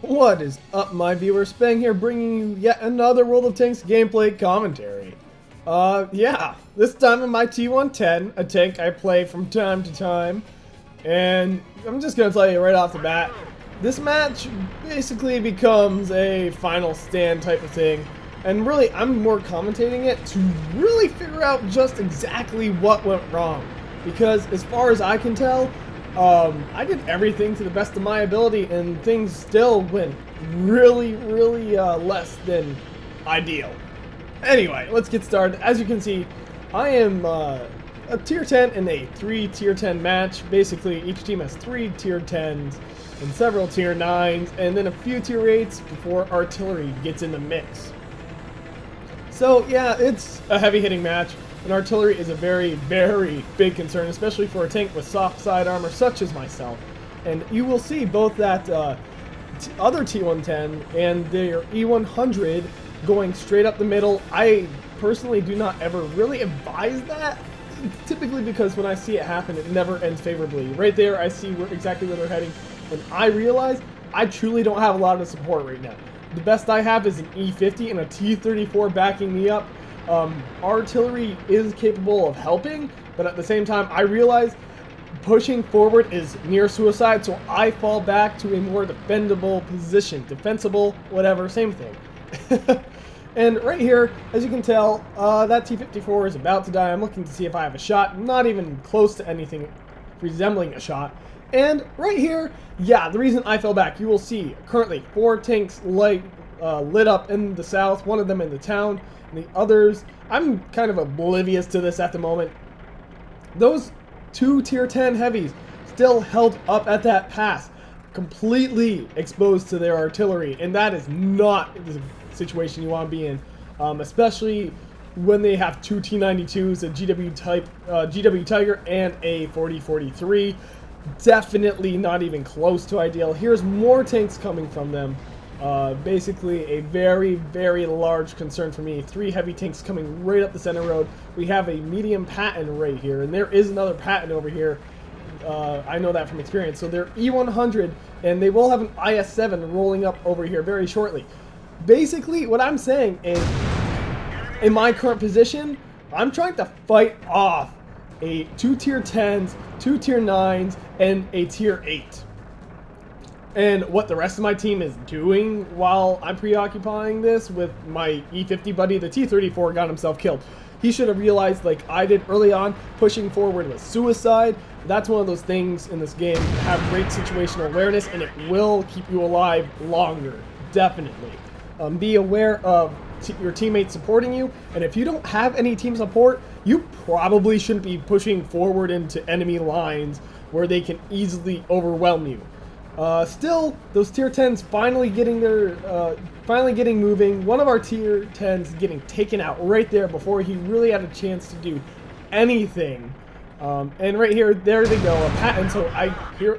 What is up, my viewers? Spang here, bringing you yet another World of Tanks gameplay commentary. Yeah, this time in my T110, a tank I play from time to time, and I'm just gonna tell you right off the bat, this match basically becomes a final stand type of thing, and really, I'm more commentating it to really figure out just exactly what went wrong, because as far as I can tell, I did everything to the best of my ability, and things still went really less than ideal. Anyway, let's get started. As you can see, I am a tier 10 in a 3 tier 10 match. Basically, each team has 3 tier 10s and several tier 9s, and then a few tier 8s before artillery gets in the mix. So yeah, it's a heavy hitting match. And artillery is a very big concern, especially for a tank with soft side armor such as myself. And you will see both that other T110 and their E100 going straight up the middle. I personally do not ever really advise that, typically because when I see it happen, it never ends favorably. Right there, I see exactly where they're heading, and I realize I truly don't have a lot of support right now. The best I have is an E50 and a T34 backing me up. Artillery is capable of helping, but at the same time, I realize pushing forward is near suicide, so I fall back to a more defendable position. Defensible, whatever, same thing. And right here, as you can tell, that T-54 is about to die. I'm looking to see if I have a shot, not even close to anything resembling a shot. And right here, yeah, the reason I fell back, you will see currently 4 tanks lit up in the south, one of them in the town. And the others, I'm kind of oblivious to this at the moment. Those 2 tier 10 heavies still held up at that pass, completely exposed to their artillery, and that is not the situation you want to be in, especially when they have 2 T92s, a GW Tiger, and a 4043. Definitely not even close to ideal. Here's more tanks coming from them. Basically a very large concern for me. 3 heavy tanks coming right up the center road. We have a medium Patton right here, and there is another Patton over here. I know that from experience. So they're E100, and they will have an IS-7 rolling up over here very shortly. Basically, what I'm saying is, in my current position, I'm trying to fight off a 2 tier 10s, 2 tier 9s, and a tier 8. And what the rest of my team is doing while I'm preoccupying this with my E50 buddy, the T-34 got himself killed. He should have realized, like I did early on, pushing forward was suicide. That's one of those things in this game that have great situational awareness, and it will keep you alive longer, definitely. Be aware of your teammates supporting you, and if you don't have any team support, you probably shouldn't be pushing forward into enemy lines where they can easily overwhelm you. Still, those tier 10s finally getting moving. One of our tier 10s getting taken out right there before he really had a chance to do anything. And right here, there they go, a Patton. So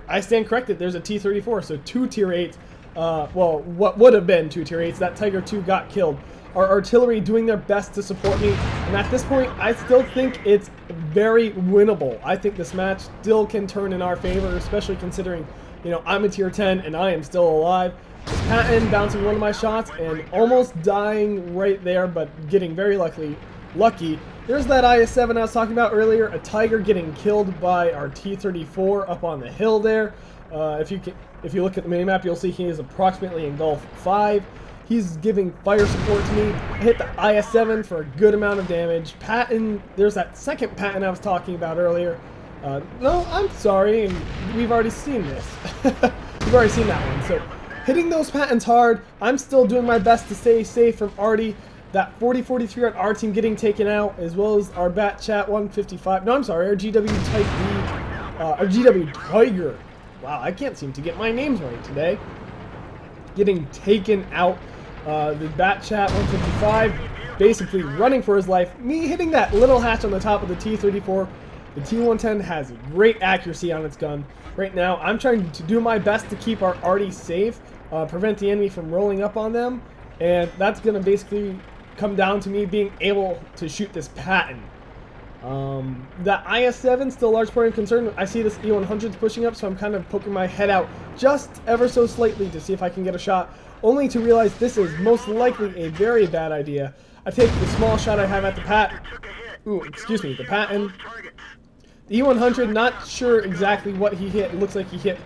I stand corrected. There's a T-34. So 2 tier 8s. Well, what would have been 2 tier 8s? That Tiger 2 got killed. Our artillery doing their best to support me, and at this point, I still think it's very winnable. I think this match still can turn in our favor, especially considering, you know, I'm a tier 10 and I am still alive. This Patton bouncing one of my shots and almost dying right there, but getting very lucky. There's that IS-7 I was talking about earlier, a Tiger getting killed by our T-34 up on the hill there. If you look at the minimap, you'll see he is approximately in Gulf 5. He's giving fire support to me. I hit the IS-7 for a good amount of damage. Patton, there's that second Patton I was talking about earlier. No, I'm sorry, we've already seen this. We've already seen that one. So, hitting those Pattons hard, I'm still doing my best to stay safe from ARTY. That 4043 on our team getting taken out, as well as our Batchat 155. No, I'm sorry, our GW Type B, our GW Tiger. Wow, I can't seem to get my names right today. Getting taken out. The Batchat 155 basically running for his life. Me hitting that little hatch on the top of the T-34. The T110 has great accuracy on its gun. Right now, I'm trying to do my best to keep our ARTY safe, prevent the enemy from rolling up on them, and that's going to basically come down to me being able to shoot this Patton. That IS-7 still a large point of concern. I see this E100's pushing up, so I'm kind of poking my head out just ever so slightly to see if I can get a shot, only to realize this is most likely a very bad idea. I take the small shot I have at the the Patton. The E100, not sure exactly what he hit. It looks like he hit...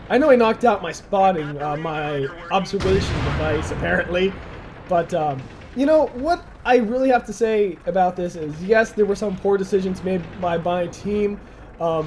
I know he knocked out my spotting, my observation device, apparently. But, you know, what I really have to say about this is, yes, there were some poor decisions made by my team. The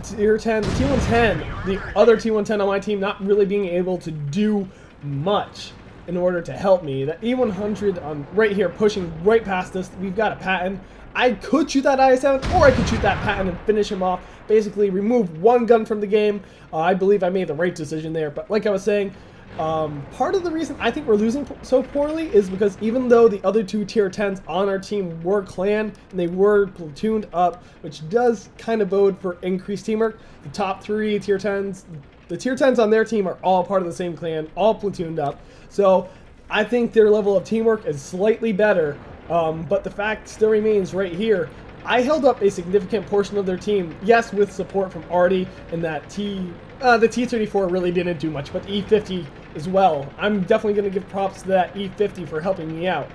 Tier 10, the T110, the other T110 on my team not really being able to do much in order to help me. The E100 on right here pushing right past us. We've got a Patton. I could shoot that IS-7, or I could shoot that Patton and finish him off. Basically remove one gun from the game. I believe I made the right decision there. But like I was saying, part of the reason I think we're losing so poorly is because even though the other two Tier 10s on our team were clan and they were platooned up, which does kind of bode for increased teamwork, the top three Tier 10s, the Tier 10s on their team are all part of the same clan, all platooned up. So I think their level of teamwork is slightly better, but the fact still remains right here. I held up a significant portion of their team, yes, with support from ARTY and that the T-34 really didn't do much, but the E-50 as well. I'm definitely going to give props to that E-50 for helping me out.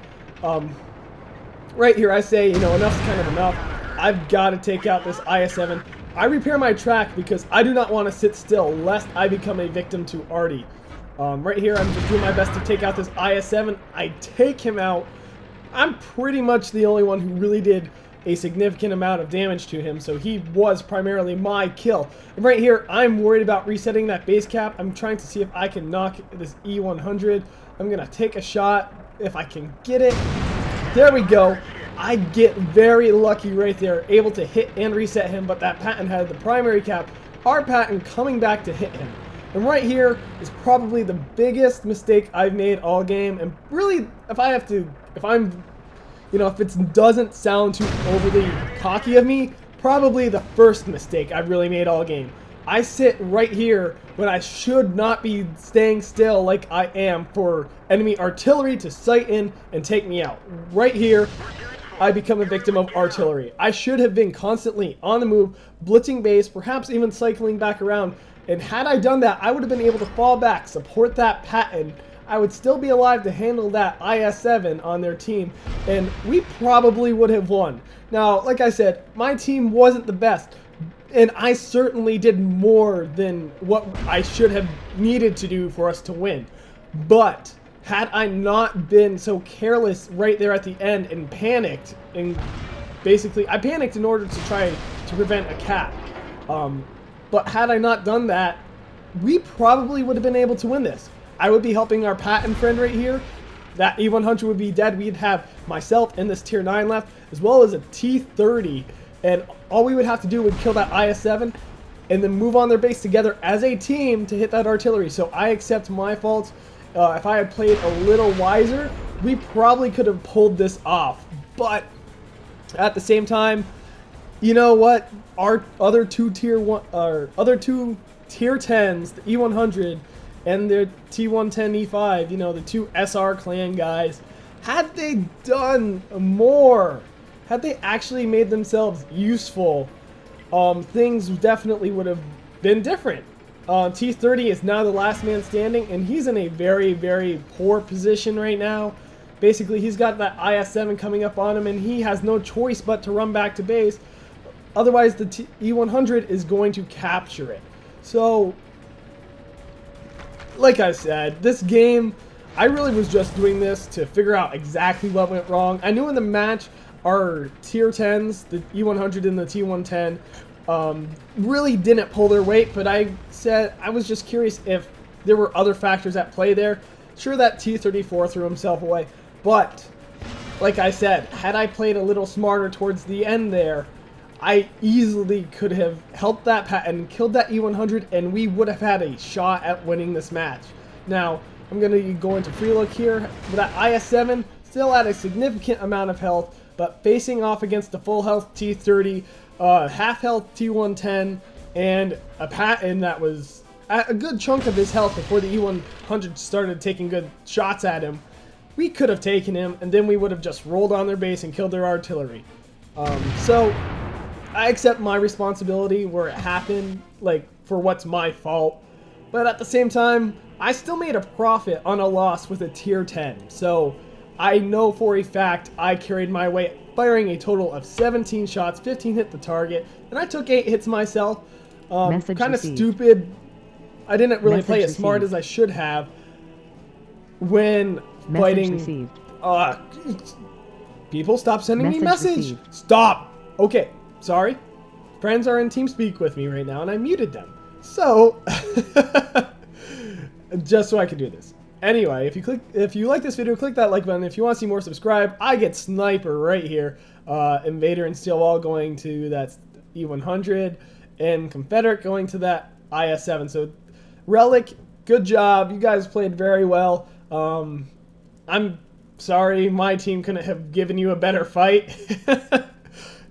Right here I say, you know, enough's kind of enough. I've got to take out this IS-7. I repair my track because I do not want to sit still lest I become a victim to ARTY. Right here I'm just doing my best to take out this IS-7. I take him out. I'm pretty much the only one who really did a significant amount of damage to him, so he was primarily my kill. And right here, I'm worried about resetting that base cap. I'm trying to see if I can knock this E100. I'm gonna take a shot if I can get it. There we go. I get very lucky right there, able to hit and reset him, but that Patton had the primary cap. Our Patton coming back to hit him. And right here is probably the biggest mistake I've made all game. And really, if it doesn't sound too overly cocky of me, probably the first mistake I've really made all game. I sit right here when I should not be staying still like I am for enemy artillery to sight in and take me out. Right here, I become a victim of artillery. I should have been constantly on the move, blitzing base, perhaps even cycling back around. And had I done that, I would have been able to fall back, support that Patton. I would still be alive to handle that IS-7 on their team, and we probably would have won. Now, like I said, my team wasn't the best, and I certainly did more than what I should have needed to do for us to win. But had I not been so careless right there at the end and panicked, and basically I panicked in order to try to prevent a cap. But had I not done that, we probably would have been able to win this. I would be helping our Patton friend right here. That E100 would be dead. We'd have myself and this Tier 9 left, as well as a T-30. And all we would have to do would kill that IS-7 and then move on their base together as a team to hit that artillery. So I accept my faults. If I had played a little wiser, we probably could have pulled this off. But at the same time, you know what? Our other two Tier 10s, the E100 and the T110E5, you know, the two SR clan guys, had they done more, had they actually made themselves useful, things definitely would have been different. T30 is now the last man standing, and he's in a very, very poor position right now. Basically, he's got that IS-7 coming up on him, and he has no choice but to run back to base. Otherwise, the E100 is going to capture it. So, like I said, this game, I really was just doing this to figure out exactly what went wrong. I knew in the match, our Tier 10s, the E100 and the T110, really didn't pull their weight, but I was just curious if there were other factors at play there. Sure, that T-34 threw himself away, but, like I said, had I played a little smarter towards the end there, I easily could have helped that Patton, killed that E100, and we would have had a shot at winning this match. Now, I'm going to go into free look here. With that IS-7, still at a significant amount of health, but facing off against the full health T-30, half health T-110, and a Patton that was at a good chunk of his health before the E100 started taking good shots at him. We could have taken him, and then we would have just rolled on their base and killed their artillery. So I accept my responsibility where it happened, like, for what's my fault. But at the same time, I still made a profit on a loss with a tier 10. So I know for a fact I carried my weight, firing a total of 17 shots, 15 hit the target, and I took 8 hits myself. Kind of stupid. I didn't really play as smart as I should have when fighting. People, stop sending me message. Stop. Okay, sorry. Friends are in TeamSpeak with me right now, and I muted them. So, just so I can do this. Anyway, if you like this video, click that like button. If you want to see more, subscribe. I get Sniper right here. Invader and Steel Wall going to that E100, and Confederate going to that IS-7. So, Relic, good job. You guys played very well. I'm sorry my team couldn't have given you a better fight.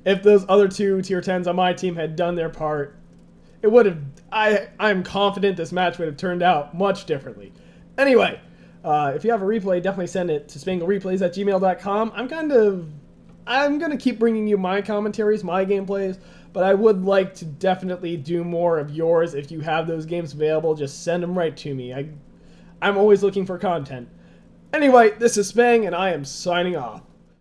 If those other two tier 10s on my team had done their part, it would have. I'm confident this match would have turned out much differently. Anyway, if you have a replay, definitely send it to spanglereplays@gmail.com. I'm gonna keep bringing you my commentaries, my gameplays, but I would like to definitely do more of yours. If you have those games available, just send them right to me. I'm always looking for content. Anyway, this is Spang, and I am signing off.